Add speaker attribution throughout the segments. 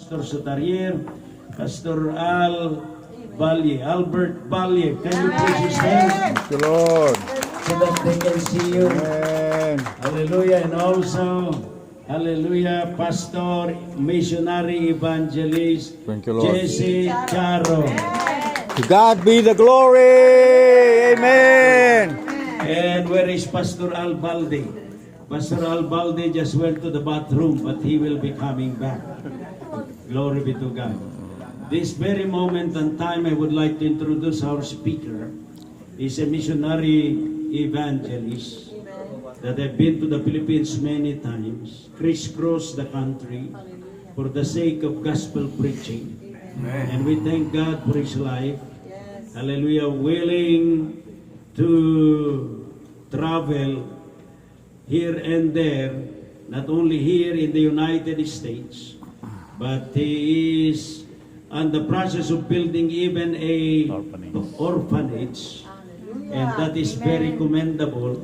Speaker 1: Pastor Sotarier, Pastor Albert Balye. Can you please stand
Speaker 2: Thank you, Lord.
Speaker 1: so that they can see you?
Speaker 2: Amen.
Speaker 1: Hallelujah. And also, hallelujah, Pastor, Missionary Evangelist,
Speaker 2: Thank you, Lord.
Speaker 1: Jesse Charo.
Speaker 2: To God be the glory. Amen.
Speaker 1: And where is Pastor Albalde? Pastor Albalde just went to the bathroom, but he will be coming back. Glory be to God. This very moment and time, I would like to introduce our speaker. He's a missionary evangelist that have been to the Philippines many times, crisscrossed the country for the sake of gospel preaching. And we thank God for his life. Hallelujah. Willing to travel here and there, not only here in the United States, but he is on the process of building even a orphanage. And that is very commendable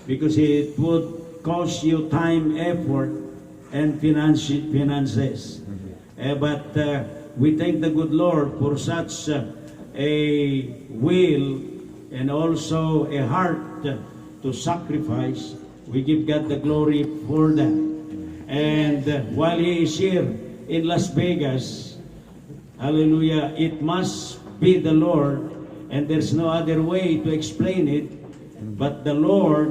Speaker 1: because it would cost you time, effort, and finances. But we thank the good Lord for such a will and also a heart to sacrifice. We give God the glory for that. And while he is here in Las Vegas, hallelujah, it must be the Lord, and there's no other way to explain it but the Lord's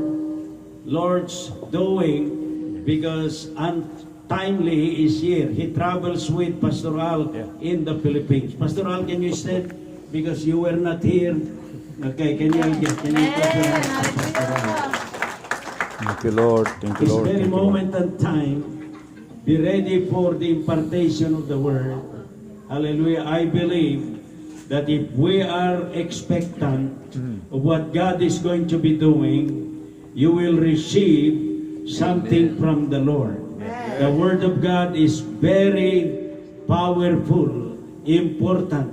Speaker 1: doing, because untimely he is here. He travels with Pastor Al in the Philippines. Pastor Al, can you stand? Because you were not here. Okay, can you clap your hands for Pastor Al?
Speaker 2: Thank you, Lord. Thank you,
Speaker 1: This
Speaker 2: Lord.
Speaker 1: very
Speaker 2: Thank you, Lord.
Speaker 1: moment and time, be ready for the impartation of the word. Hallelujah. I believe that if we are expectant of what God is going to be doing, you will receive something from the Lord. The word of God is very powerful, important,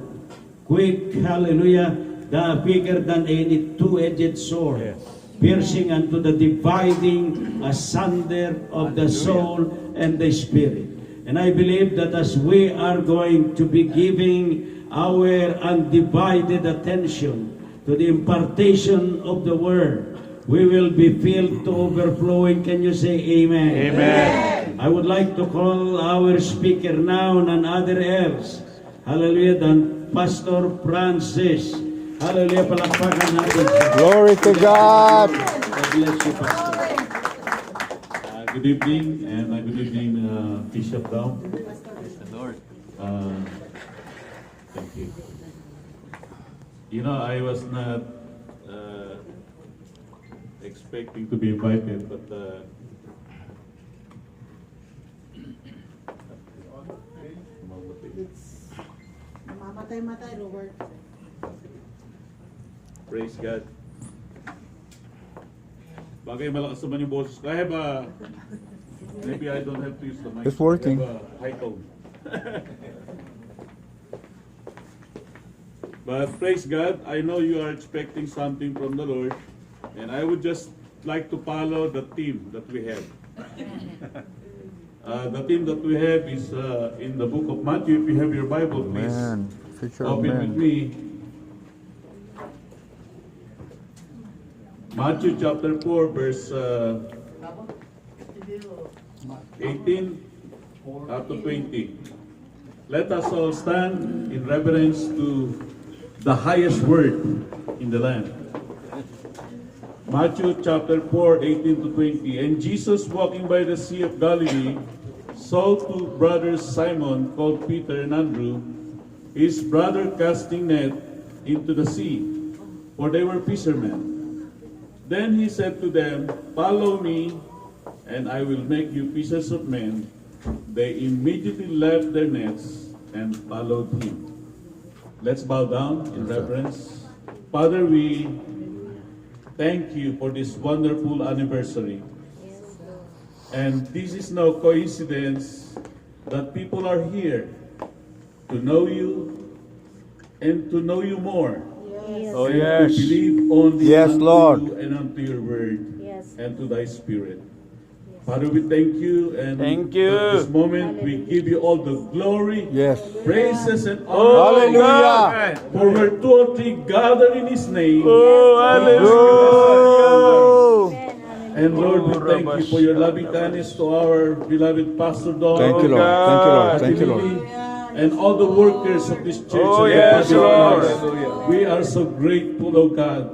Speaker 1: quick, hallelujah, bigger than any two-edged sword, piercing unto the dividing asunder of the soul and the spirit. And I believe that as we are going to be giving our undivided attention to the impartation of the word, we will be filled to overflowing. Can you say amen?
Speaker 2: Amen.
Speaker 1: I would like to call our speaker now, none other else, hallelujah, than Pastor Francis. Hallelujah, palakpakan natin siya.
Speaker 2: Glory to God.
Speaker 1: God bless you, Pastor.
Speaker 3: Good evening, and good evening, Bishop Down. Praise the Lord. Thank you. You know, I was not expecting to be invited, but
Speaker 4: Mamatay-matay, Robert.
Speaker 3: praise God. Bagay malakas naman yung boses ko. I have a, maybe I don't have to use the mic.
Speaker 2: It's working.
Speaker 3: I have a high tone. But praise God, I know you are expecting something from the Lord, and I would just like to follow the theme that we have. The theme that we have is in the book of Matthew. If you have your Bible, please
Speaker 2: Man, future of
Speaker 3: open with
Speaker 2: man.
Speaker 3: me. Matthew chapter 4, verse 18 up to 20. Let us all stand in reverence to the highest word in the land. Matthew chapter 4, 18 to 20. And Jesus, walking by the Sea of Galilee, saw two brothers Simon, called Peter and Andrew, his brother casting net into the sea, for they were fishermen. Then he said to them, follow me, and I will make you fishers of men. They immediately left their nets and followed him. Let's bow down in reverence. Father, we thank you for this wonderful anniversary. And this is no coincidence that people are here to know you and to know you more.
Speaker 2: Oh,
Speaker 3: And
Speaker 2: yes.
Speaker 3: to believe only
Speaker 2: Yes,
Speaker 3: unto
Speaker 2: Lord.
Speaker 3: you and unto your word
Speaker 4: Yes.
Speaker 3: and to thy spirit. Father, we thank you, and
Speaker 4: Thank you.
Speaker 3: at this moment we give you all the glory,
Speaker 2: Yes.
Speaker 3: praises, and
Speaker 4: Oh,
Speaker 3: honor.
Speaker 2: Hallelujah.
Speaker 3: For where two or three gather in His name.
Speaker 4: Oh, hallelujah.
Speaker 3: And Lord, we thank you for your loving kindness to our beloved Pastor Don.
Speaker 2: Thank you, Lord. Thank you, Lord. Thank you, Lord.
Speaker 3: And all the workers of this church.
Speaker 4: Oh,
Speaker 3: and
Speaker 4: yes,
Speaker 3: the body of
Speaker 4: Lord.
Speaker 3: Christ. We are so grateful, oh God.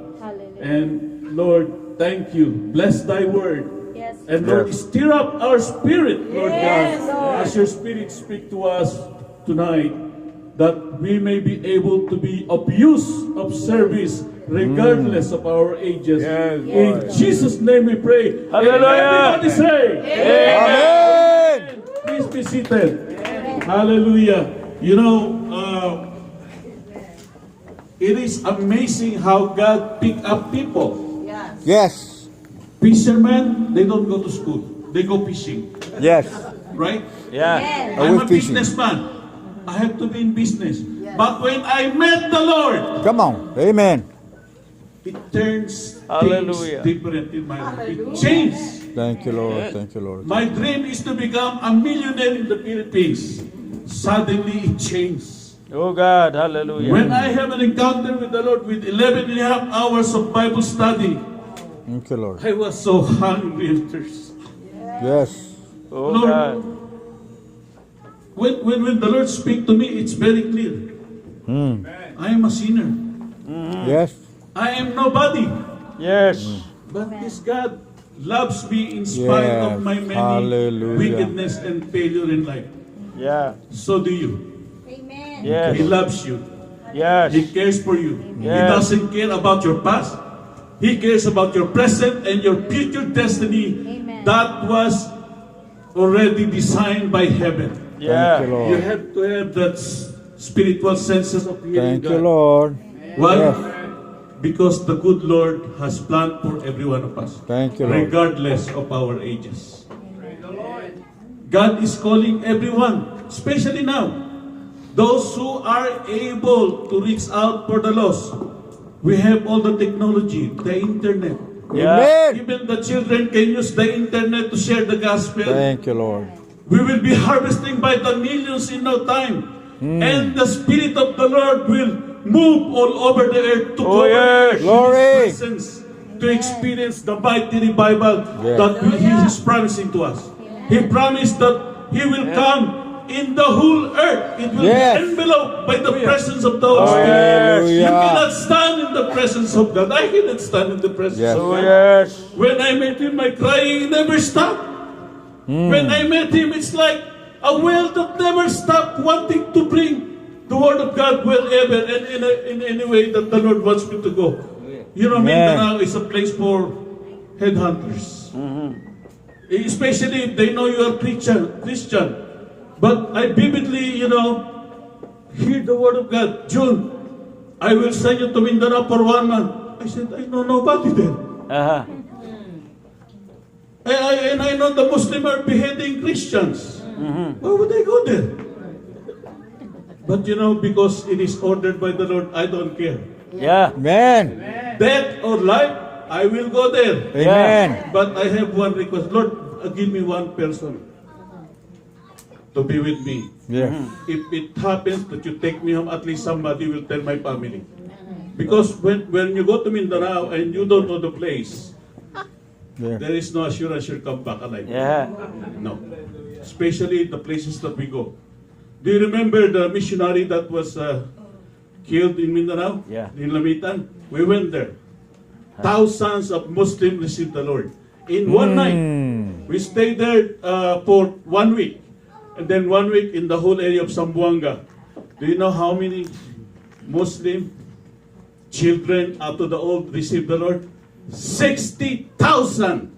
Speaker 3: And Lord, thank you. Bless thy word.
Speaker 5: Yes.
Speaker 3: And Lord,
Speaker 2: Yes.
Speaker 3: stir up our spirit, Lord
Speaker 5: Yes,
Speaker 3: God,
Speaker 5: Lord.
Speaker 3: as your spirit speak to us tonight, that we may be able to be of use of service regardless of our ages.
Speaker 4: Yes,
Speaker 3: In Jesus' name we pray.
Speaker 4: Hallelujah.
Speaker 3: And everybody say,
Speaker 2: Amen.
Speaker 3: please be seated. Hallelujah. You know, it is amazing how God pick up people.
Speaker 2: Yes.
Speaker 3: Fishermen, they don't go to school. They go fishing.
Speaker 2: Yes.
Speaker 3: Right?
Speaker 4: Yeah.
Speaker 2: I
Speaker 3: I'm
Speaker 2: was
Speaker 3: a
Speaker 2: fishing.
Speaker 3: businessman. I have to be in business. But when I met the Lord,
Speaker 2: Come on. Amen.
Speaker 3: it turns
Speaker 4: Hallelujah.
Speaker 3: things different in my life. It changed.
Speaker 2: Thank you, Lord. Thank you, Lord.
Speaker 3: My dream is to become a millionaire in the Philippines. Suddenly it changed.
Speaker 4: Oh, God. Hallelujah.
Speaker 3: When I have an encounter with the Lord with 11 and a half hours of Bible study,
Speaker 2: Thank you, Lord.
Speaker 3: I was so hungry and thirsty.
Speaker 2: Yes.
Speaker 4: Oh,
Speaker 3: Lord,
Speaker 4: God.
Speaker 3: When the Lord speaks to me, it's very clear. I am a sinner.
Speaker 2: Yes.
Speaker 3: I am nobody.
Speaker 4: Yes.
Speaker 3: But this God loves me in spite
Speaker 2: Yes.
Speaker 3: of my many
Speaker 2: Hallelujah.
Speaker 3: wickedness and failure in life.
Speaker 4: Yeah.
Speaker 3: So do you.
Speaker 5: Amen.
Speaker 3: He
Speaker 4: Yes.
Speaker 3: loves you.
Speaker 4: Yes.
Speaker 3: He cares for you. He
Speaker 4: Yes.
Speaker 3: doesn't care about your past. He cares about your present and your future destiny.
Speaker 5: Amen.
Speaker 3: That was already designed by heaven.
Speaker 2: Thank you,
Speaker 4: Yeah.
Speaker 3: You
Speaker 2: Lord.
Speaker 3: have to have that spiritual senses of hearing
Speaker 2: Thank you,
Speaker 3: God.
Speaker 2: Lord.
Speaker 3: Why?
Speaker 2: Yes.
Speaker 3: Because the good Lord has planned for every one of us,
Speaker 2: Thank you, Lord.
Speaker 3: regardless of our ages. God is calling everyone, especially now, those who are able to reach out for the lost. We have all the technology, the internet.
Speaker 4: Yeah.
Speaker 2: Amen.
Speaker 3: Even the children can use the internet to share the gospel.
Speaker 2: Thank you, Lord.
Speaker 3: We will be harvesting by the millions in no time. And the Spirit of the Lord will move all over the earth to
Speaker 4: Oh,
Speaker 3: go
Speaker 4: yes.
Speaker 3: in
Speaker 2: Glory.
Speaker 3: His presence, to experience the mighty revival
Speaker 2: Yes.
Speaker 3: that He is promising to us. He promised that He will come in the whole earth. It will
Speaker 2: Yes.
Speaker 3: be enveloped by the presence of the Holy
Speaker 4: Oh,
Speaker 3: Spirit.
Speaker 4: yes.
Speaker 3: You cannot
Speaker 2: Hallelujah.
Speaker 3: stand in the presence of God. I cannot stand in the presence
Speaker 2: Yes.
Speaker 3: of
Speaker 4: Oh,
Speaker 3: God.
Speaker 4: yes.
Speaker 3: When I met him, my crying never stopped. When I met him, it's like a well that never stopped wanting to bring the word of God wherever and in any way that the Lord wants me to go. You know,
Speaker 2: Amen.
Speaker 3: Mindanao is a place for headhunters. Especially if they know you are Christian. But I vividly, hear the word of God. June, I will send you to Mindanao for 1 month. I said, I know nobody there.
Speaker 4: Uh-huh.
Speaker 3: And I know the Muslims are beheading Christians. Why would I go there? But because it is ordered by the Lord, I don't care.
Speaker 4: Yeah.
Speaker 2: Amen.
Speaker 3: Death or life, I will go there.
Speaker 2: Amen.
Speaker 3: But I have one request. Lord, give me one person to be with me.
Speaker 2: Yes.
Speaker 3: If it happens that you take me home, at least somebody will tell my family. Because when you go to Mindanao and you don't know the place,
Speaker 2: Yes.
Speaker 3: there is no assurance you'll come back alive.
Speaker 4: Yeah.
Speaker 3: No. Especially the places that we go. Do you remember the missionary that was killed in Mindanao?
Speaker 4: Yeah.
Speaker 3: In Lamitan? We went there. Thousands of Muslims received the Lord. In one night, we stayed there for 1 week. And then 1 week in the whole area of Zamboanga. Do you know how many Muslim children up to the old received the Lord? 60,000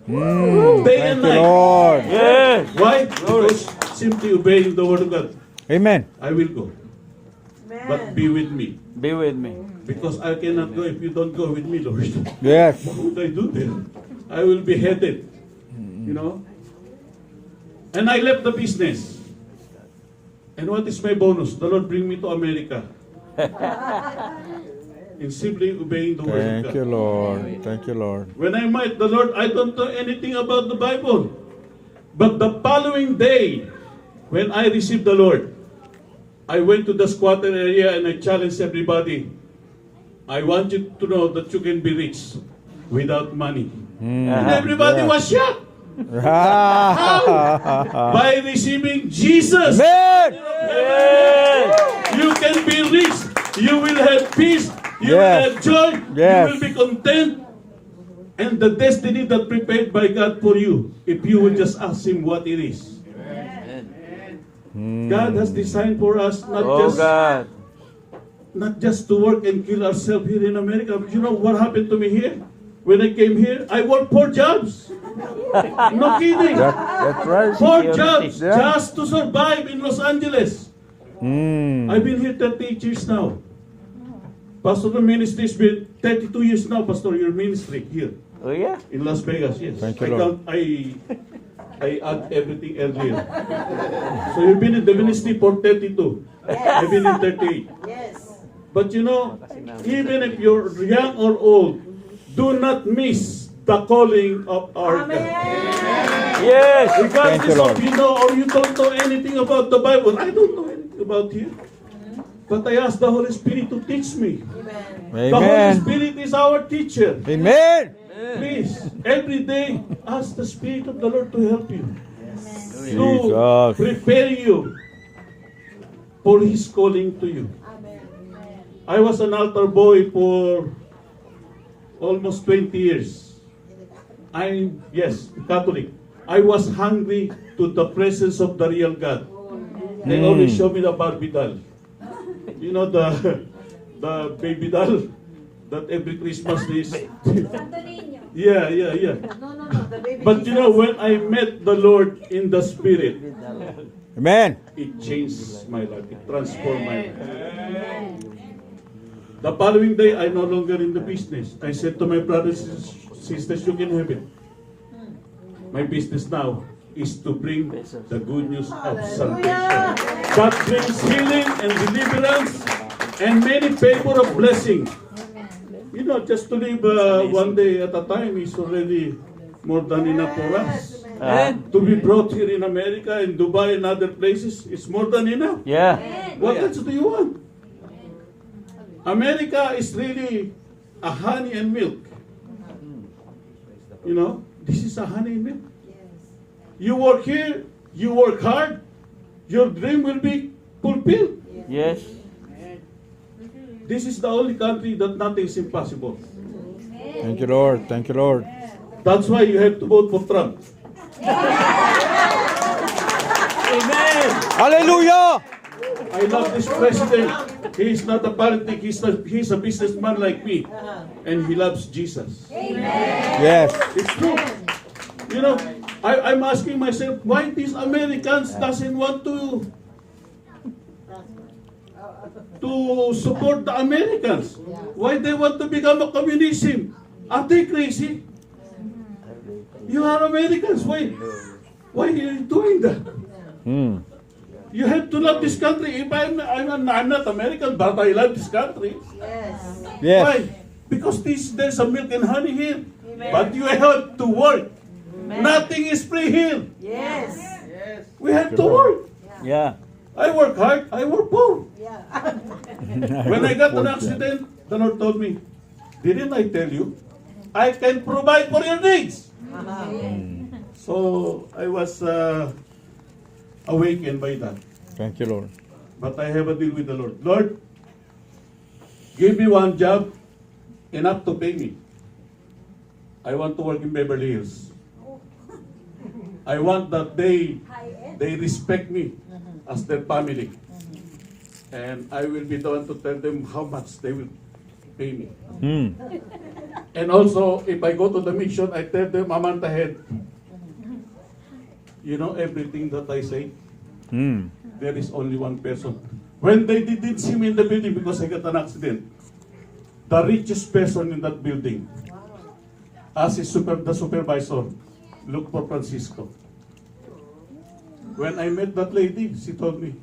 Speaker 3: day and
Speaker 2: Thank you,
Speaker 3: night.
Speaker 2: Lord.
Speaker 4: Yes.
Speaker 3: Why? Because simply obeying the word of God.
Speaker 2: Amen.
Speaker 3: I will go. But be with me.
Speaker 4: Be with me.
Speaker 3: Because I cannot go if you don't go with me, Lord.
Speaker 2: Yes.
Speaker 3: What would I do there? I will be headed. And I left the business. And what is my bonus? The Lord bring me to America. In simply obeying the word of
Speaker 2: Thank
Speaker 3: God.
Speaker 2: you, Lord. Thank you, Lord.
Speaker 3: When I met the Lord, I don't know anything about the Bible. But the following day, when I received the Lord, I went to the squatter area and I challenged everybody. I want you to know that you can be rich without money. And everybody was shocked. By receiving Jesus,
Speaker 2: Amen.
Speaker 3: you can be rich. You will have peace. You will
Speaker 2: Yes.
Speaker 3: have joy.
Speaker 2: Yes.
Speaker 3: You will be content. And the destiny that prepared by God for you, if you will just ask Him what it is. God has designed for us
Speaker 4: Oh God.
Speaker 3: not just to work and kill ourselves here in America. You know what happened to me here? When I came here, I worked 4 jobs. No kidding.
Speaker 2: That's right.
Speaker 3: 4 jobs
Speaker 2: Yeah.
Speaker 3: just to survive in Los Angeles. I've been here 38 years now. Pastor, the ministry has been 32 years now, Pastor, your ministry here
Speaker 4: Oh yeah.
Speaker 3: in Las Vegas, yes.
Speaker 2: Thank you, Lord.
Speaker 3: I add everything earlier. So you've been in the ministry for 32. I've been in 38.
Speaker 5: Yes.
Speaker 3: But you know, even if you're young or old, do not miss the calling of our God.
Speaker 4: Yes.
Speaker 3: Regardless
Speaker 2: Thank you, Lord.
Speaker 3: of you know or you don't know anything about the Bible, I don't know anything about you. But I ask the Holy Spirit to teach me. The Holy
Speaker 2: Amen.
Speaker 3: Spirit is our teacher.
Speaker 2: Amen.
Speaker 3: Please, every day, ask the Spirit of the Lord to help you. To
Speaker 2: Jesus.
Speaker 3: prepare you for His calling to you. I was an altar boy for almost 20 years. I'm, yes, Catholic. I was hungry to the presence of the real God. They always show me the Barbie doll. You know, the baby doll that every Christmas is. Yeah.
Speaker 5: No. The baby
Speaker 3: But you know, when I met the Lord in the Spirit,
Speaker 2: Amen.
Speaker 3: it changed my life. It transformed my life. The following day, I'm no longer in the business. I said to my brothers and sisters, you can have it. My business now is to bring the good news of salvation. That brings healing and deliverance and many favor of blessing. You know, just to live one day at a time is already more than enough for us. To be brought here in America and Dubai and other places is more than enough.
Speaker 4: Yeah.
Speaker 3: What else do you want? America is really a honey and milk. You know, this is a honey and milk. You work here, you work hard, your dream will be fulfilled.
Speaker 4: Yes.
Speaker 3: This is the only country that nothing is impossible.
Speaker 2: Thank you, Lord. Thank you, Lord.
Speaker 3: That's why you have to vote for Trump.
Speaker 4: Amen.
Speaker 2: Hallelujah.
Speaker 3: I love this president. He is not a politic, he's a businessman like me. And he loves Jesus.
Speaker 2: Yes.
Speaker 3: It's true. You know, I'm asking myself, why these Americans doesn't want to support the Americans? Why they want to become a communism? Are they crazy? You are Americans. Why are you doing that? You have to love this country. If I'm not American, but I love this country.
Speaker 2: Yes.
Speaker 3: Why? Because there's a milk and honey here. But you have to work. Nothing is free here.
Speaker 5: Yes.
Speaker 3: We have to work.
Speaker 4: Yeah.
Speaker 3: I work hard. I work poor. When I got an accident, the Lord told me, didn't I tell you? I can provide for your needs. So I was awakened by that.
Speaker 2: Thank you, Lord.
Speaker 3: But I have a deal with the Lord. Lord, give me one job enough to pay me. I want to work in Beverly Hills. I want that they respect me as their family. And I will be the one to tell them how much they will pay me. And also, if I go to the mission, I tell them, I'm on the head. You know everything that I say? There is only one person. When they didn't see me in the building because I got an accident, the richest person in that building, as the supervisor, look for Francisco. When I met that lady, she told me,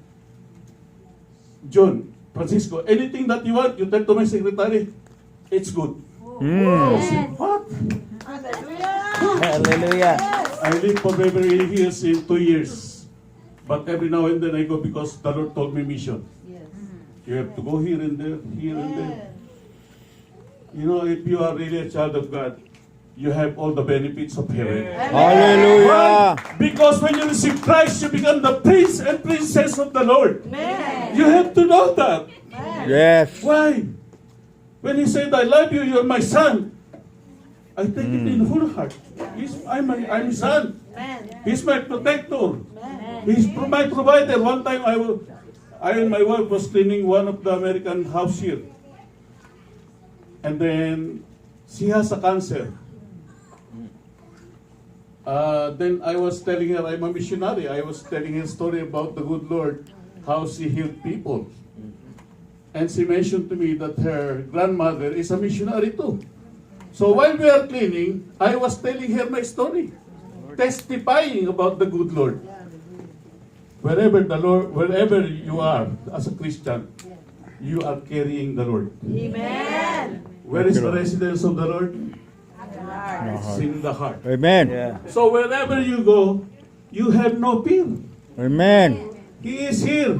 Speaker 3: John, Francisco, anything that you want, you tell to my secretary, it's good. I said, what?
Speaker 4: Hallelujah.
Speaker 3: I I live for Beverly Hills in 2 years. But every now and then I go because the Lord told me mission.
Speaker 5: Yes.
Speaker 3: You have to go here and there, here and there. You know, if you are really a child of God, you have all the benefits of heaven.
Speaker 2: Hallelujah.
Speaker 3: Why? Because when you receive Christ, you become the prince and princess of the Lord.
Speaker 5: Amen.
Speaker 3: You have to know that.
Speaker 2: Yes.
Speaker 3: Why? When He said, I love you, you're my son, I take it in full heart. I'm His son.
Speaker 5: Amen.
Speaker 3: He's my protector.
Speaker 5: Amen.
Speaker 3: He's my provider. One time I and my wife was cleaning one of the American house here. And then she has a cancer. Then I was telling her I'm a missionary. I was telling her a story about the good Lord, how she healed people. And she mentioned to me that her grandmother is a missionary too. So while we are cleaning, I was telling her my story, testifying about the good Lord. Wherever you are as a Christian, you are carrying the Lord.
Speaker 5: Amen.
Speaker 3: Where is the residence of the Lord? It's in the heart.
Speaker 2: Amen.
Speaker 4: Yeah.
Speaker 3: So wherever you go, you have no fear.
Speaker 2: Amen.
Speaker 3: He is here.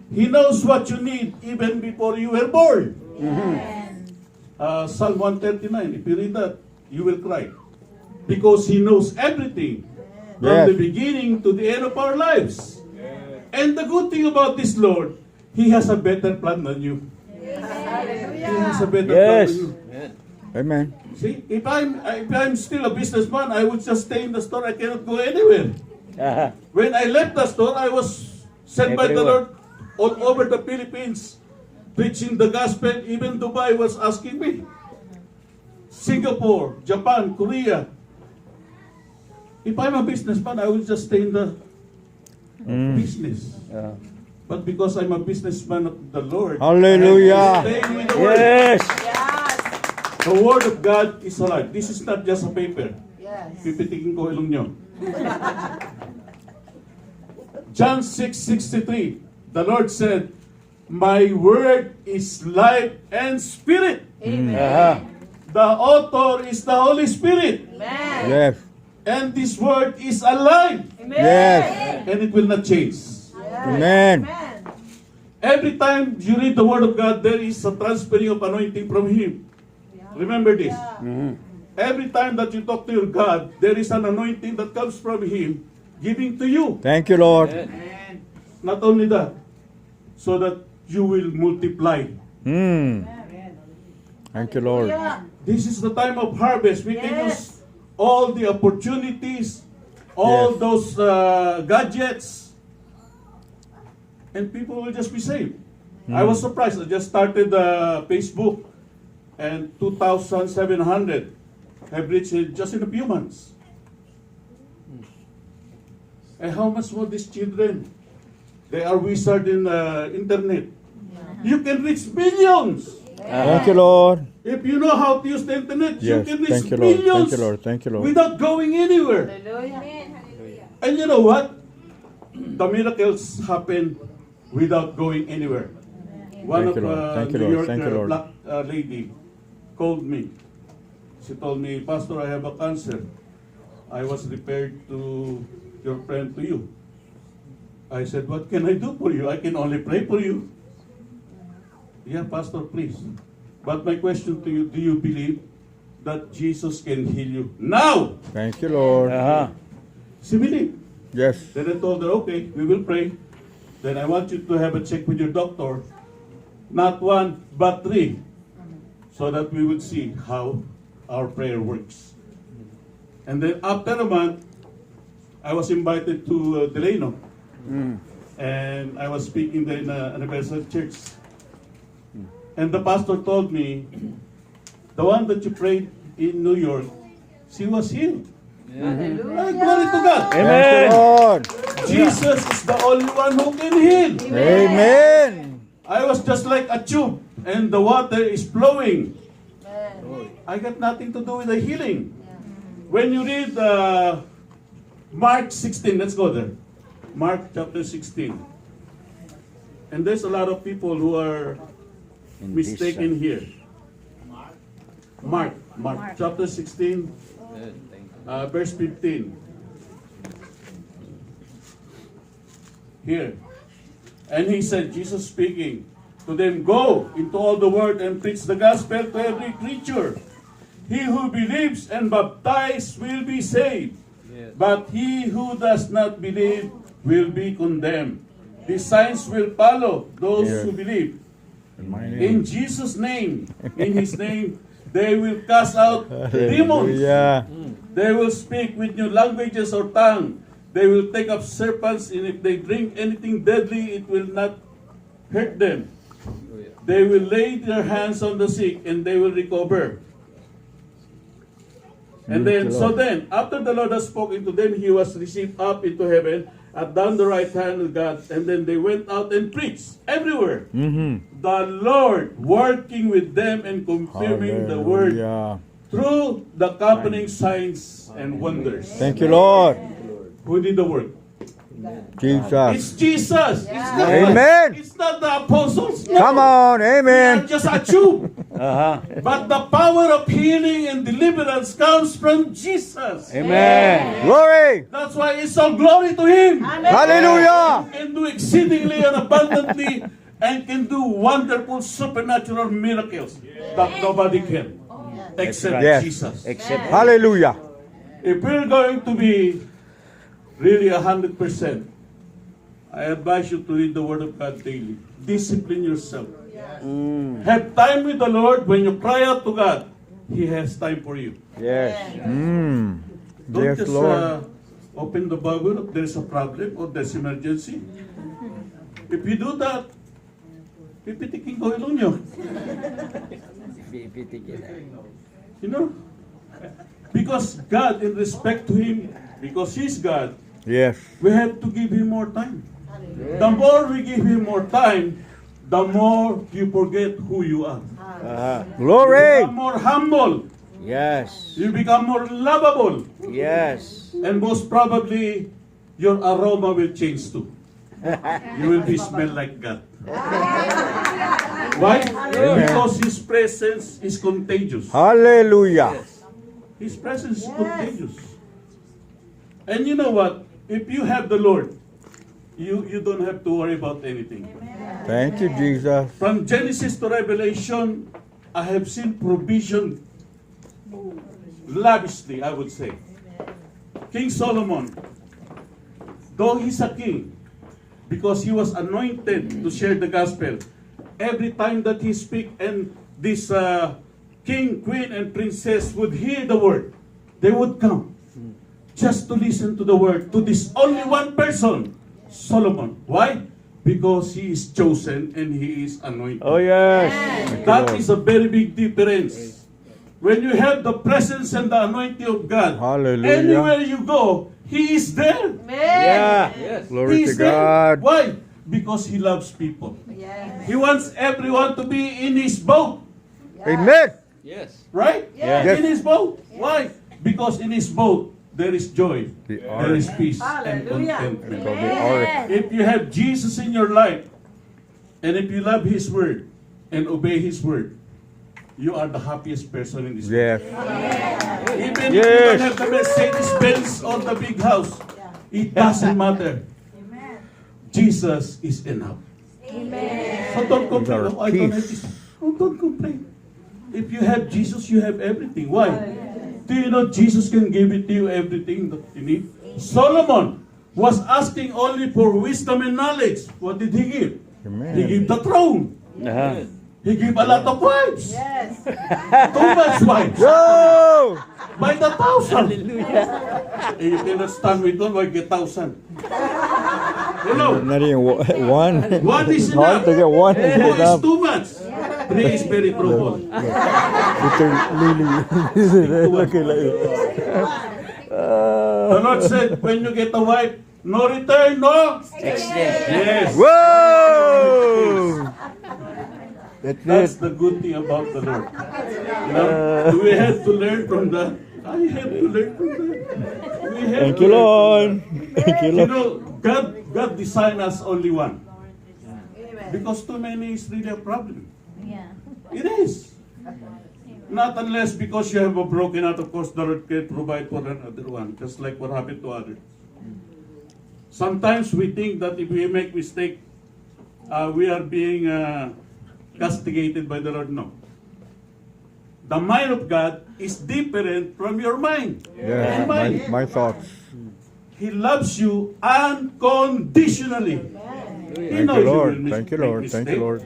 Speaker 3: He knows what you need even before you were born. Psalm 139, if you read that, you will cry. Because He knows everything from
Speaker 2: Yes.
Speaker 3: the beginning to the end of our lives. And the good thing about this Lord, He has a better plan than you. He has a better plan
Speaker 4: Yes.
Speaker 3: than you.
Speaker 2: Amen.
Speaker 3: See, if I'm still a businessman, I would just stay in the store. I cannot go anywhere. When I left the store, I was sent by the
Speaker 4: Everywhere.
Speaker 3: Lord all over the Philippines, preaching the gospel. Even Dubai was asking me. Singapore, Japan, Korea. If I'm a businessman, I will just stay in the business.
Speaker 4: Yeah.
Speaker 3: But because I'm a businessman of the Lord,
Speaker 2: Hallelujah.
Speaker 3: I'm staying with the Word.
Speaker 4: Yes.
Speaker 3: The Word of God is alive. This is not just a paper.
Speaker 5: Yes.
Speaker 3: Pipitikin ko ilong nyo. John 6:63, the Lord said, my word is life and spirit.
Speaker 4: Aha.
Speaker 3: The author is the Holy Spirit.
Speaker 5: Amen.
Speaker 2: Yes.
Speaker 3: And this word is alive.
Speaker 2: Yes.
Speaker 3: And it will not change.
Speaker 2: Amen.
Speaker 5: Amen.
Speaker 3: Every time you read the Word of God, there is a transferring of anointing from Him. Remember this. Every time that you talk to your God, there is an anointing that comes from Him, giving to you.
Speaker 2: Thank you, Lord.
Speaker 3: Not only that, so that you will multiply.
Speaker 2: Thank you, Lord.
Speaker 3: This is the time of harvest. We can use all the opportunities, all
Speaker 2: Yes.
Speaker 3: those gadgets, and people will just be saved. I was surprised. I just started Facebook, and 2,700 have reached it just in a few months. And how much more these children? They are wizard in internet. You can reach millions.
Speaker 2: Thank you, Lord.
Speaker 3: If you know how to use the internet, you
Speaker 2: Yes.
Speaker 3: can reach
Speaker 2: Thank you, Lord.
Speaker 3: millions
Speaker 2: Thank you, Lord. Thank you, Lord.
Speaker 3: without going anywhere.
Speaker 5: Hallelujah.
Speaker 3: And you know what? The miracles happen without going anywhere. One
Speaker 2: Thank
Speaker 3: of
Speaker 2: you, Lord. Thank you,
Speaker 3: New
Speaker 2: Lord.
Speaker 3: York
Speaker 2: Thank you, Lord.
Speaker 3: black lady called me. She told me, Pastor, I have a cancer. I was referred to your friend to you. I said, what can I do for you? I can only pray for you. Yeah, Pastor, please. But my question to you, do you believe that Jesus can heal you now?
Speaker 2: Thank you, Lord.
Speaker 4: Aha.
Speaker 3: She believed.
Speaker 2: Yes.
Speaker 3: Then I told her, okay, we will pray. Then I want you to have a check with your doctor. Not 1, but 3. So that we would see how our prayer works. And then after a month, I was invited to Delano. And I was speaking there in a Universal Church. And the pastor told me, the one that you prayed in New York, she was healed.
Speaker 5: Hallelujah.
Speaker 3: Glory to God.
Speaker 2: Thank
Speaker 4: Amen.
Speaker 2: you, Lord.
Speaker 3: Jesus is the only one who can heal.
Speaker 2: Amen.
Speaker 3: I was just like a tube and the water is flowing.
Speaker 5: Amen.
Speaker 3: I got nothing to do with the healing. When you read Mark 16, let's go there. Mark chapter 16. And there's a lot of people who are mistaken here. Mark chapter 16, verse 15. here. And he said, Jesus speaking to them, go into all the world and preach the gospel to every creature. He who believes and baptized will be saved, but he who does not believe will be condemned. These signs will follow those
Speaker 2: Yes.
Speaker 3: who believe.
Speaker 2: In my name.
Speaker 3: In Jesus' name, in his name, they will cast out demons.
Speaker 2: Hallelujah.
Speaker 3: They will speak with new languages or tongue. They will take up serpents, and if they drink anything deadly, it will not hurt them. They will lay their hands on the sick, and they will recover. And then, so then, after the Lord has spoken to them, he was received up into heaven, at down the right hand of God, and then they went out and preached everywhere. The Lord working with them and confirming the word
Speaker 2: Hallelujah.
Speaker 3: through the accompanying signs and wonders.
Speaker 2: Thank you, Lord.
Speaker 3: Who did the work?
Speaker 2: Jesus.
Speaker 3: It's Jesus. It's not,
Speaker 2: Amen.
Speaker 3: it's not the apostles. No.
Speaker 2: Come on.
Speaker 3: They are
Speaker 2: Amen.
Speaker 3: just a tube. But the power of healing and deliverance comes from Jesus.
Speaker 4: Amen.
Speaker 2: Glory.
Speaker 3: That's why it's all glory to Him.
Speaker 2: Hallelujah.
Speaker 3: Can do exceedingly and abundantly and can do wonderful supernatural miracles that nobody can except
Speaker 2: Yes.
Speaker 3: Jesus.
Speaker 4: Except
Speaker 2: Hallelujah.
Speaker 3: If we're going to be really 100%, I advise you to read the Word of God daily. Discipline yourself. Have time with the Lord. When you cry out to God, He has time for you.
Speaker 2: Yes.
Speaker 3: Don't
Speaker 2: Yes,
Speaker 3: just
Speaker 2: Lord.
Speaker 3: open the Bible if there's a problem or there's emergency. If you do that, pipitikin ko ilong nyo. You know? Because God, in respect to Him, because He's God,
Speaker 2: Yes.
Speaker 3: we have to give Him more time. The more we give Him more time, the more you forget who you are. You
Speaker 2: Glory.
Speaker 3: become more humble.
Speaker 4: Yes.
Speaker 3: You become more lovable.
Speaker 4: Yes.
Speaker 3: And most probably, your aroma will change too. You will be smell like God. Why? Because His presence is contagious.
Speaker 2: Hallelujah.
Speaker 3: His presence is contagious. And you know what? If you have the Lord, you don't have to worry about anything.
Speaker 2: Thank you, Jesus.
Speaker 3: From Genesis to Revelation, I have seen provision lavishly, I would say. King Solomon, though he's a king, because he was anointed to share the gospel, every time that he speak and this king, queen, and princess would hear the word, they would come just to listen to the word to this only one person, Solomon. Why? Because he is chosen and he is anointed.
Speaker 2: Oh, yes.
Speaker 3: That is a very big difference. When you have the presence and the anointing of God,
Speaker 2: Hallelujah.
Speaker 3: anywhere you go, He is there.
Speaker 4: Yeah.
Speaker 3: He
Speaker 2: Glory to
Speaker 3: is there.
Speaker 2: God.
Speaker 3: Why? Because He loves people.
Speaker 5: Yes.
Speaker 3: He wants everyone to be in His boat.
Speaker 2: Amen.
Speaker 4: Yes.
Speaker 3: Right?
Speaker 2: Yes.
Speaker 3: In His boat. Why? Because in His boat, there is joy,
Speaker 2: The
Speaker 3: there is peace, and
Speaker 5: Hallelujah.
Speaker 3: contentment.
Speaker 5: Amen.
Speaker 3: If you have Jesus in your life, and if you love His word and obey His word, you are the happiest person in this world.
Speaker 2: Yes.
Speaker 3: Even if you
Speaker 2: Yes.
Speaker 3: don't have the Mercedes-Benz or the big house, it doesn't matter. Jesus is enough. So don't complain.
Speaker 2: Our
Speaker 3: Oh, I don't have
Speaker 2: peace.
Speaker 3: this. Oh, don't complain. If you have Jesus, you have everything. Why? Do you know Jesus can give it to you everything that you need? Solomon was asking only for wisdom and knowledge. What did he give?
Speaker 2: Amen.
Speaker 3: He gave the throne. He gave a lot of wives.
Speaker 5: Yes.
Speaker 3: Too much wives.
Speaker 2: Go!
Speaker 3: By the thousand. You cannot stand with one, why get thousand? Hello.
Speaker 2: Not even one.
Speaker 3: One is
Speaker 2: It's hard to get one.
Speaker 3: Two
Speaker 2: Is
Speaker 3: is
Speaker 2: enough.
Speaker 3: too much. Three is very trouble.
Speaker 2: It's a lily. Looking like it.
Speaker 3: The Lord said, when you get a wife, no return, no?
Speaker 4: Excellent.
Speaker 3: Yes.
Speaker 2: Whoa!
Speaker 3: That's
Speaker 2: That's it.
Speaker 3: the good thing about the Lord. You know, we have to learn from that. I have to learn from that. We have
Speaker 2: Thank
Speaker 3: to
Speaker 2: you,
Speaker 3: learn.
Speaker 2: Lord. Thank you,
Speaker 3: You
Speaker 2: Lord.
Speaker 3: know, God designed us only one. Because too many is really a problem. It is. Not unless because you have a broken heart, of course, the Lord can provide for another one, just like what happened to others. Sometimes we think that if we make mistake, we are being castigated by the Lord. No. The mind of God is different from your mind.
Speaker 4: Yeah.
Speaker 3: And mine.
Speaker 4: My thoughts.
Speaker 3: He loves you unconditionally. He
Speaker 4: Thank
Speaker 3: knows
Speaker 4: you, Lord.
Speaker 3: will
Speaker 4: Thank you,
Speaker 3: make
Speaker 4: Lord. Thank you,
Speaker 3: mistake.
Speaker 4: Lord.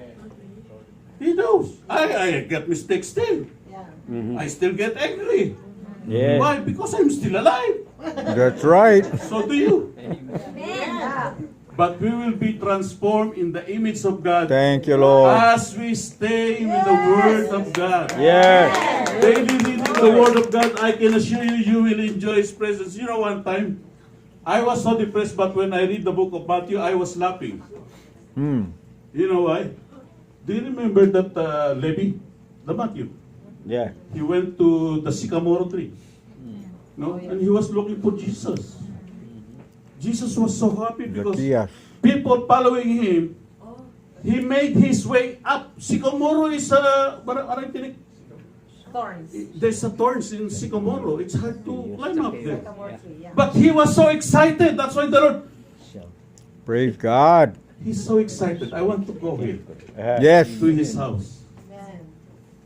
Speaker 3: He knows. I get mistakes still.
Speaker 5: Yeah.
Speaker 3: I still get angry.
Speaker 4: Yeah.
Speaker 3: Why? Because I'm still alive.
Speaker 4: That's right.
Speaker 3: So do you.
Speaker 5: Amen.
Speaker 3: But we will be transformed in the image of God
Speaker 4: Thank you, Lord.
Speaker 3: as we stay with the Word of God.
Speaker 4: Yes.
Speaker 3: Daily reading the Word of God, I can assure you, you will enjoy His presence. You know, one time, I was so depressed, but when I read the book of Matthew, I was laughing.
Speaker 4: Hmm.
Speaker 3: You know why? Do you remember that Levi, the Matthew?
Speaker 4: Yeah.
Speaker 3: He went to the sycamore tree. No? And he was looking for Jesus. Jesus was so happy because
Speaker 4: Zacchaeus.
Speaker 3: people following him. He made his way up. Sycamore is
Speaker 5: Thorns.
Speaker 3: there's a thorns in sycamore. It's hard to climb up there.
Speaker 5: Yeah.
Speaker 3: But he was so excited. That's why the Lord,
Speaker 4: Praise God.
Speaker 3: he's so excited. I want to go here
Speaker 4: Yes.
Speaker 3: to his house.
Speaker 5: Amen.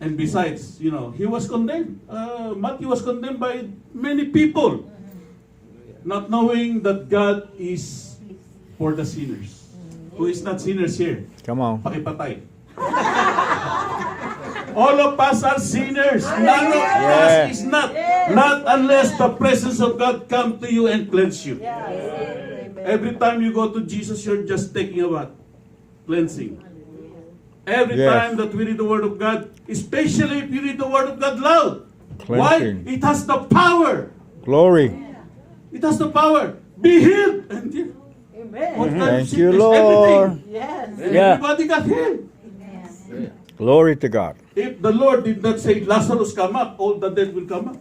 Speaker 3: And besides, you know, he was condemned. Matthew was condemned by many people, not knowing that God is for the sinners. Who is not sinners here?
Speaker 4: Come on.
Speaker 3: Pakipatay. All of us are sinners. None of
Speaker 4: Yeah.
Speaker 3: us is not. Not unless the presence of God come to you and cleanse you.
Speaker 5: Amen.
Speaker 3: Every time you go to Jesus, you're just taking a what? Cleansing. Every
Speaker 4: Yes.
Speaker 3: time that we read the Word of God, especially if you read the Word of God loud. Why?
Speaker 4: Cleansing.
Speaker 3: It has the power.
Speaker 4: Glory.
Speaker 3: It has the power. Be healed. And what
Speaker 5: Amen.
Speaker 3: kind of
Speaker 4: Thank you,
Speaker 3: sickness?
Speaker 4: Lord.
Speaker 5: Yes.
Speaker 4: Yeah.
Speaker 3: Everybody got healed.
Speaker 4: Glory to God.
Speaker 3: If the Lord did not say, Lazarus come up, all the dead will come up.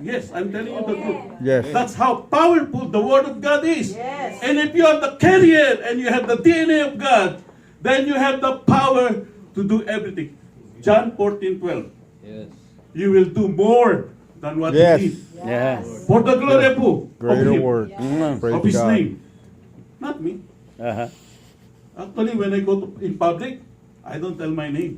Speaker 3: Yes, I'm telling you the truth.
Speaker 4: Yes.
Speaker 3: That's how powerful the Word of God is.
Speaker 5: Yes.
Speaker 3: And if you are the carrier and you have the DNA of God, then you have the power to do everything. John 14:12.
Speaker 6: Yes.
Speaker 3: You will do more than what
Speaker 4: Yes.
Speaker 3: you did.
Speaker 6: Yes.
Speaker 3: For the glory of who? Of
Speaker 4: Greater
Speaker 3: Him.
Speaker 4: work.
Speaker 3: Of
Speaker 4: Praise
Speaker 3: His
Speaker 4: God.
Speaker 3: name. Not me.
Speaker 4: Uh-huh.
Speaker 3: Actually, when I go in public, I don't tell my name.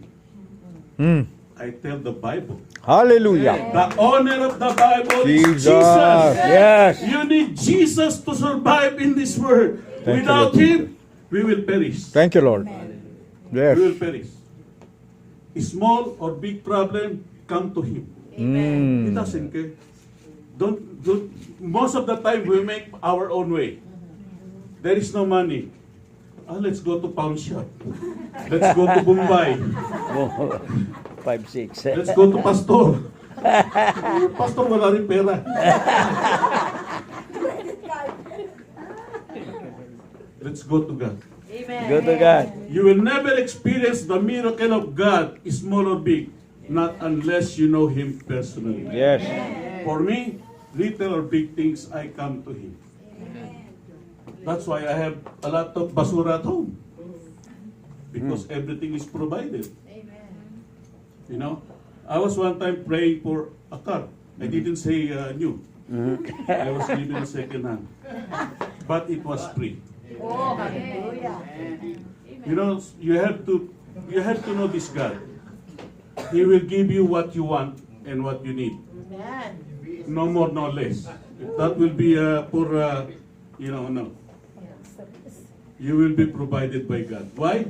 Speaker 4: Hmm.
Speaker 3: I tell the Bible.
Speaker 4: Hallelujah.
Speaker 3: The honor of the Bible is
Speaker 4: Jesus.
Speaker 3: Jesus.
Speaker 4: Yes.
Speaker 3: You need Jesus to survive in this world.
Speaker 4: Thank you,
Speaker 3: Without
Speaker 4: Lord.
Speaker 3: Him, we will perish.
Speaker 4: Thank you, Lord.
Speaker 3: We will
Speaker 4: Yes.
Speaker 3: perish. Small or big problem, come to Him. He
Speaker 4: Mm.
Speaker 3: doesn't care. Don't, most of the time, we make our own way. There is no money. Let's go to pawn shop. Let's go to Bombay.
Speaker 4: 5-6.
Speaker 3: Let's go to Pastor. Pastor, wala rin pera. Let's go to God.
Speaker 5: Amen.
Speaker 4: Go to God.
Speaker 3: You will never experience the miracle of God, small or big, not unless you know Him personally.
Speaker 4: Yes.
Speaker 3: For me, little or big things, I come to Him. That's why I have a lot of basura at home. Because everything is provided. You know, I was one time praying for a car. I didn't say new. I was given a second hand. But it was free.
Speaker 5: Oh, hallelujah.
Speaker 3: You know, you have to know this God. He will give you what you want and what you need.
Speaker 5: Amen.
Speaker 3: No more, no less. If that will be for, no. You will be provided by God. Why?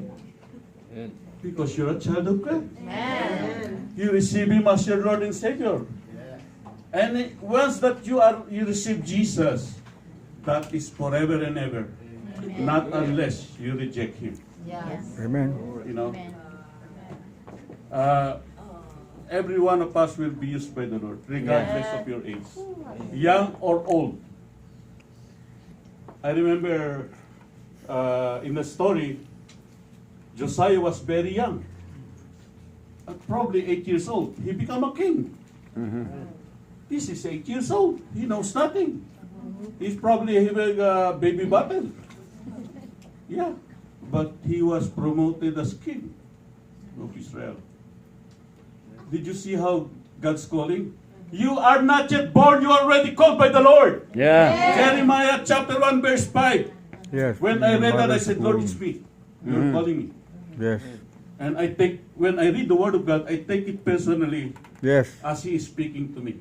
Speaker 3: Because you're a child of God.
Speaker 5: Amen.
Speaker 3: You receive Him as your Lord and Savior. And once that you receive Jesus, that is forever and ever. Not unless you reject Him.
Speaker 5: Yes.
Speaker 4: Amen.
Speaker 3: You know. Every one of us will be used by the Lord, regardless of your age, young or old. I remember in the story, Josiah was very young, probably 8 years old. He became a king. This is 8 years old. He knows nothing. He's probably having a baby bottle. Yeah, but he was promoted as king of Israel. Did you see how God's calling? You are not yet born, you are already called by the Lord.
Speaker 4: Yeah.
Speaker 3: Jeremiah chapter 1 verse 5.
Speaker 2: Yes.
Speaker 3: When I read that, I
Speaker 2: Mother's
Speaker 3: said, Lord,
Speaker 2: womb.
Speaker 3: it's me. You're calling me.
Speaker 2: Yes.
Speaker 3: And when I read the Word of God, I take it personally
Speaker 2: Yes.
Speaker 3: as He is speaking to me.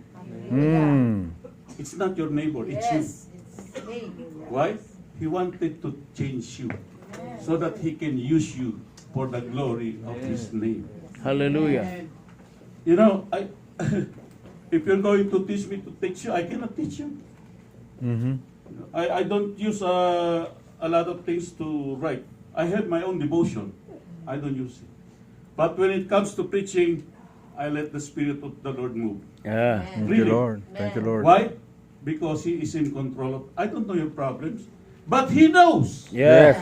Speaker 2: Mm.
Speaker 3: It's not your neighbor, it's
Speaker 5: Yes. It's me.
Speaker 3: you. Why? He wanted to change you so that He can use you for the glory of His name.
Speaker 4: Hallelujah.
Speaker 3: You know, if you're going to teach me to teach you, I cannot teach you.
Speaker 2: Mm-hmm.
Speaker 3: I don't use a lot of things to write. I have my own devotion. I don't use it. But when it comes to preaching, I let the Spirit of the Lord move.
Speaker 4: Yeah.
Speaker 2: Thank
Speaker 3: Really?
Speaker 2: you, Lord. Thank you, Lord.
Speaker 3: Why? Because He is in control of. I don't know your problems, but He knows.
Speaker 4: Yes.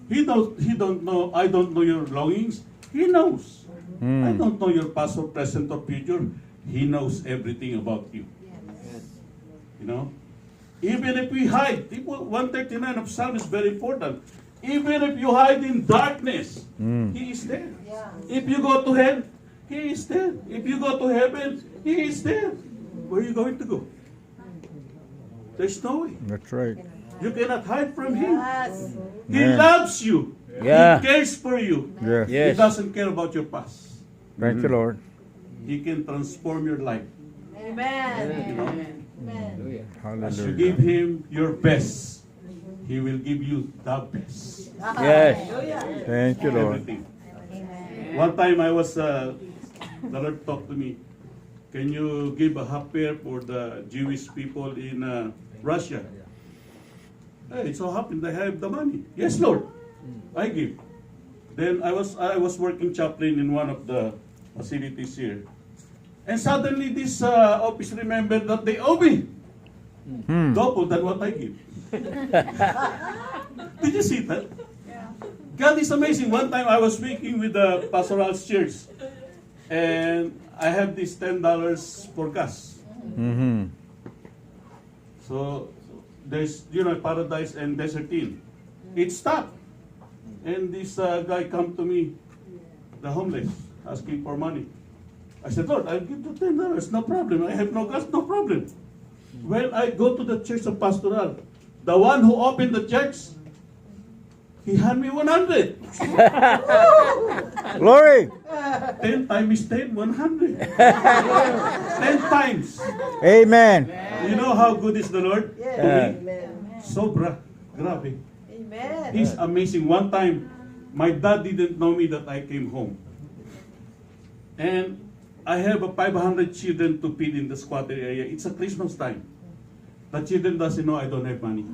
Speaker 3: He knows. He don't know. I don't know your longings. He knows. I don't know your past or present or future. He knows everything about you. You know. Even if we hide, 139 of Psalm is very important. Even if you hide in darkness, He is there.
Speaker 5: Yeah.
Speaker 3: If you go to hell, He is there. If you go to heaven, He is there. Where are you going to go? There's no way.
Speaker 2: That's right.
Speaker 3: You cannot hide from Him.
Speaker 5: Yes.
Speaker 3: He
Speaker 2: Man.
Speaker 3: loves you.
Speaker 4: Yeah.
Speaker 3: He cares for you.
Speaker 2: Yes.
Speaker 3: He
Speaker 4: Yes.
Speaker 3: doesn't care about your past.
Speaker 2: Thank you, Lord.
Speaker 3: He can transform your life.
Speaker 5: Amen. Amen.
Speaker 3: As you
Speaker 2: Hallelujah.
Speaker 3: give Him your best, He will give you the best.
Speaker 4: Yes.
Speaker 5: Hallelujah.
Speaker 2: Thank you, Lord.
Speaker 3: Everything. One time I was, the Lord talked to me, can you give a half pair for the Jewish people in Russia? Hey, it so happened I have the money. Yes, Lord, I give. Then I was working chaplain in one of the facilities here. And suddenly this office remembered that they owe me double than what I give. Did you see that? God is amazing. One time I was speaking with the pastoral church, and I have this $10 for gas.
Speaker 2: Mm-hmm.
Speaker 3: So there's, Paradise and Desert Inn. It stopped. And this guy come to me, the homeless, asking for money. I said, Lord, I'll give you $10, no problem. I have no gas, no problem. When I go to the church of pastoral, the one who opened the church, he handed me 100.
Speaker 2: Glory.
Speaker 3: 10 times 10, 100. 10 times.
Speaker 2: Amen.
Speaker 3: You know how good is the Lord?
Speaker 5: Yes.
Speaker 3: To me?
Speaker 5: Amen.
Speaker 3: Grabe.
Speaker 5: Amen.
Speaker 3: He's amazing. One time, my dad didn't know me that I came home. And I have 500 children to feed in the squatter area. It's a Christmas time. The children doesn't know I don't have money.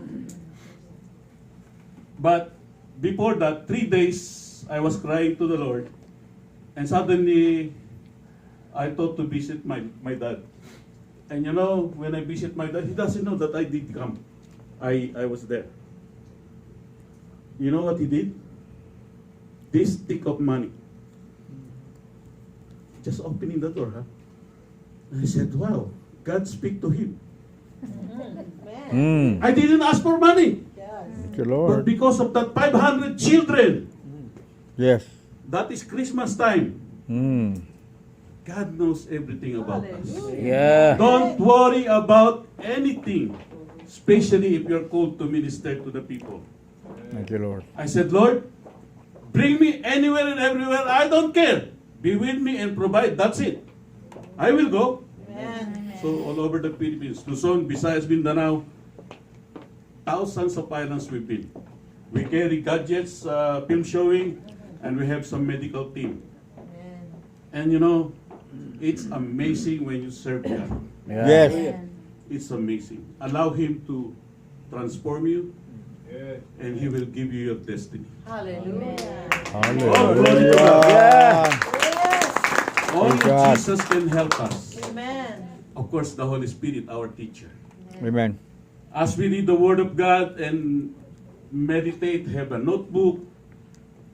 Speaker 3: But before that, 3 days, I was crying to the Lord. And suddenly, I thought to visit my dad. And when I visit my dad, he doesn't know that I did come. I was there. You know what he did? This stick of money. Just opening the door, huh? And I said, wow, God speak to him.
Speaker 5: Amen.
Speaker 3: I didn't ask for money.
Speaker 5: Yes.
Speaker 2: Thank you,
Speaker 3: But
Speaker 2: Lord.
Speaker 3: because of that 500 children,
Speaker 2: Yes.
Speaker 3: that is Christmas time.
Speaker 2: Mm.
Speaker 3: God knows everything about us.
Speaker 4: Yeah.
Speaker 3: Don't worry about anything, especially if you're called to minister to the people.
Speaker 2: Thank you, Lord.
Speaker 3: I said, Lord, bring me anywhere and everywhere. I don't care. Be with me and provide. That's it. I will go.
Speaker 5: Amen.
Speaker 3: So all over the Philippines, Luzon, Visayas, Mindanao, thousands of islands we've been. We carry gadgets, film showing, and we have some medical team. And it's amazing when you serve God.
Speaker 2: Yes.
Speaker 3: It's amazing. Allow Him to transform you, and He will give you your destiny.
Speaker 5: Hallelujah.
Speaker 2: Hallelujah.
Speaker 3: Only
Speaker 2: God.
Speaker 3: Jesus can help us.
Speaker 5: Amen.
Speaker 3: Of course, the Holy Spirit, our teacher.
Speaker 2: Amen.
Speaker 3: As we read the Word of God and meditate, have a notebook,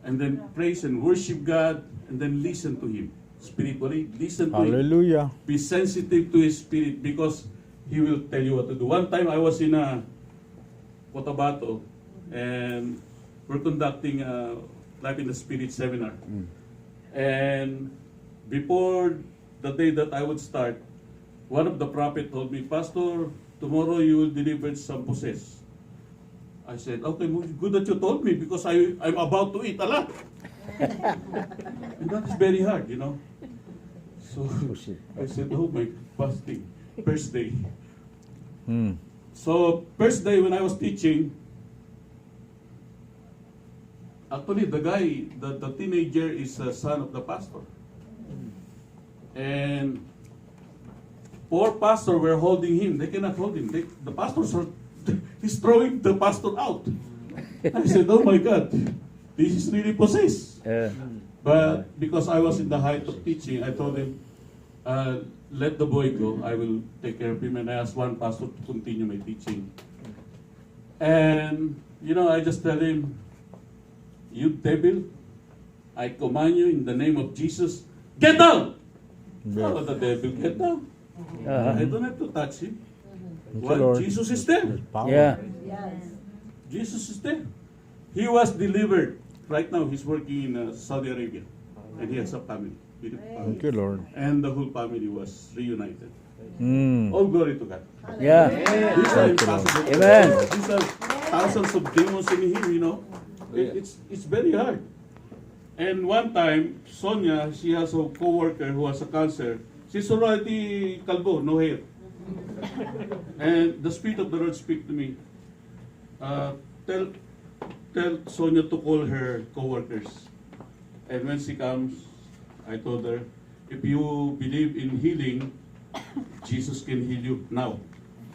Speaker 3: and then praise and worship God, and then listen to Him spiritually. Listen to Him.
Speaker 2: Hallelujah.
Speaker 3: Be sensitive to His Spirit because He will tell you what to do. One time I was in Cotabato, and we're conducting a Life in the Spirit seminar. And before the day that I would start, one of the prophet told me, Pastor, tomorrow you will deliver some possess. I said, okay, good that you told me because I'm about to eat a lot. And that is very hard, you know. So I said, oh my fasting, first day. So first day when I was teaching, actually the guy, the teenager is a son of the pastor. And 4 pastors were holding him. They cannot hold him. The pastors are, he's throwing the pastor out. I said, oh my God, this is really possessed. But because I was in the height of teaching, I told him, let the boy go. I will take care of him. And I asked one pastor to continue my teaching. And, you know, I just tell him, you devil, I command you in the name of Jesus, get down! Oh, the devil, get down. I don't have to touch him. Why?
Speaker 2: Lord.
Speaker 3: Jesus is there.
Speaker 4: Yeah.
Speaker 5: Yes.
Speaker 3: Jesus is there. He was delivered. Right now, he's working in Saudi Arabia. And he has a family. Beautiful family.
Speaker 2: Thank you, Lord.
Speaker 3: And the whole family was reunited.
Speaker 2: Mm.
Speaker 3: All glory to God.
Speaker 4: Yeah.
Speaker 3: These are impossible.
Speaker 4: Amen.
Speaker 3: These are thousands of demons in him, you know. It's very hard. And one time, Sonia, she has a co-worker who has a cancer. She's already kalbo, no hair. And the Spirit of the Lord speak to me. Tell Sonia to call her co-workers. And when she comes, I told her, if you believe in healing, Jesus can heal you now.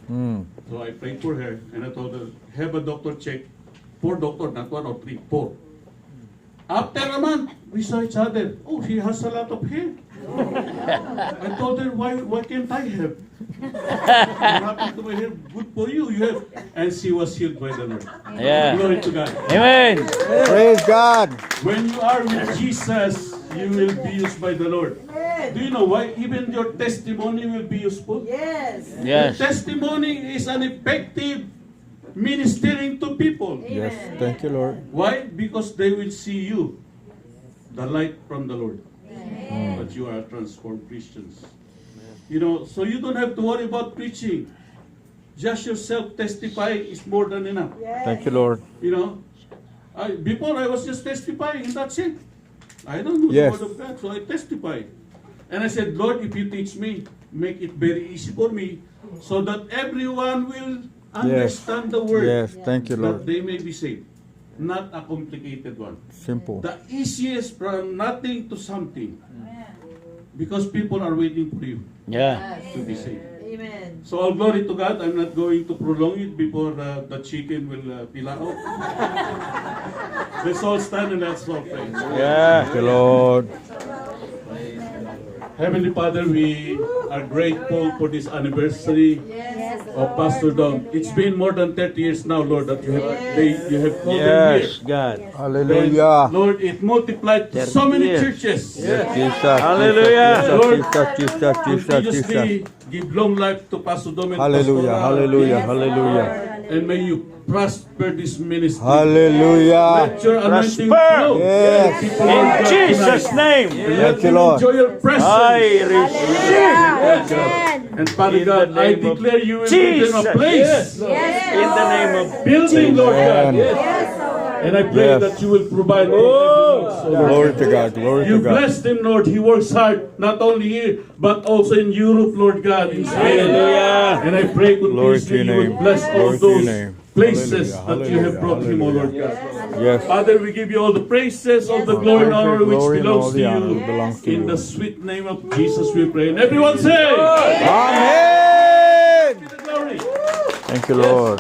Speaker 2: Mm.
Speaker 3: So I prayed for her and I told her, have a doctor check. 4 doctors, not 1 or 3, 4. After a month, we saw each other. Oh, she has a lot of hair. I told her, why can't I have? What happened to my hair? Good for you, you have. And she was healed by the Lord.
Speaker 4: Yeah.
Speaker 3: Glory to God.
Speaker 4: Amen.
Speaker 2: Praise God.
Speaker 3: When you are with Jesus, you will be used by the Lord.
Speaker 5: Amen.
Speaker 3: Do you know why? Even your testimony will be useful.
Speaker 5: Yes.
Speaker 4: Yes.
Speaker 3: Testimony is an effective ministering to people.
Speaker 2: Yes. Thank you, Lord.
Speaker 3: Why? Because they will see you, the light from the Lord. But you are transformed Christians. You know, so you don't have to worry about preaching. Just yourself testify is more than enough.
Speaker 5: Yes.
Speaker 2: Thank you, Lord.
Speaker 3: You know, before I was just testifying and that's it. I don't know
Speaker 2: Yes.
Speaker 3: the word of God, so I testify. And I said, Lord, if you teach me, make it very easy for me so that everyone will understand the word.
Speaker 2: Yes. Thank you,
Speaker 3: That
Speaker 2: Lord.
Speaker 3: they may be saved. Not a complicated one.
Speaker 2: Simple.
Speaker 3: The easiest from nothing to something. Because people are waiting for you
Speaker 4: Yeah.
Speaker 3: to be saved.
Speaker 5: Amen.
Speaker 3: So all glory to God. I'm not going to prolong it before the chicken will peel out. Let's all stand and let's all pray.
Speaker 4: Yeah.
Speaker 2: Thank you, Lord.
Speaker 3: Heavenly Father, we are grateful for this anniversary
Speaker 5: Yes.
Speaker 3: of Pastor Dom. It's been more than 30 years now, Lord, that you have called them
Speaker 4: Yes,
Speaker 3: here.
Speaker 4: God.
Speaker 3: And,
Speaker 2: Hallelujah.
Speaker 3: Lord, it multiplied to so
Speaker 4: 30
Speaker 3: many
Speaker 4: years.
Speaker 3: churches.
Speaker 2: Jesus.
Speaker 4: Hallelujah.
Speaker 2: Jesus, Jesus, Jesus, Jesus,
Speaker 3: Continuously give long life to Pastor Dom and
Speaker 2: Hallelujah.
Speaker 3: Pastor
Speaker 2: Hallelujah. Hallelujah.
Speaker 3: And may you prosper this ministry.
Speaker 2: Hallelujah.
Speaker 3: Let your anointing
Speaker 4: Prosper.
Speaker 3: flow.
Speaker 2: Yes.
Speaker 3: People
Speaker 4: In
Speaker 3: Lord God
Speaker 4: Jesus'
Speaker 3: tonight.
Speaker 4: name.
Speaker 3: And let
Speaker 2: Thank you,
Speaker 3: them
Speaker 2: Lord.
Speaker 3: enjoy your presence.
Speaker 4: I receive.
Speaker 3: And Father
Speaker 4: In
Speaker 3: God,
Speaker 4: the
Speaker 3: I
Speaker 4: name of
Speaker 3: declare you will give them a
Speaker 4: Jesus.
Speaker 3: place.
Speaker 4: In the name of
Speaker 3: Building, Lord God.
Speaker 2: Amen.
Speaker 3: And I pray
Speaker 2: Yes.
Speaker 3: that you will provide all every need, so Lord.
Speaker 2: Glory to God. Glory
Speaker 3: You
Speaker 2: to God.
Speaker 3: blessed him, Lord. He works hard, not only here, but also in Europe, Lord God, in Spain.
Speaker 4: Hallelujah.
Speaker 3: And I pray
Speaker 2: Glory to
Speaker 3: continuously
Speaker 2: your
Speaker 3: you will
Speaker 2: name.
Speaker 3: bless all
Speaker 2: Glory to your
Speaker 3: those
Speaker 2: name.
Speaker 3: places
Speaker 2: Hallelujah.
Speaker 3: that you have
Speaker 2: Hallelujah.
Speaker 3: brought him, O Lord
Speaker 2: Hallelujah.
Speaker 3: God.
Speaker 2: Yes.
Speaker 3: Father, we give you all the praises, all the
Speaker 2: All
Speaker 3: glory and
Speaker 2: praise,
Speaker 3: honor which
Speaker 2: glory, and all
Speaker 3: belongs to
Speaker 2: the honor
Speaker 3: you.
Speaker 2: belongs to
Speaker 3: In
Speaker 2: you.
Speaker 3: the sweet name of Jesus we pray. And everyone say,
Speaker 2: Amen.
Speaker 3: the glory.
Speaker 2: Thank you, Lord.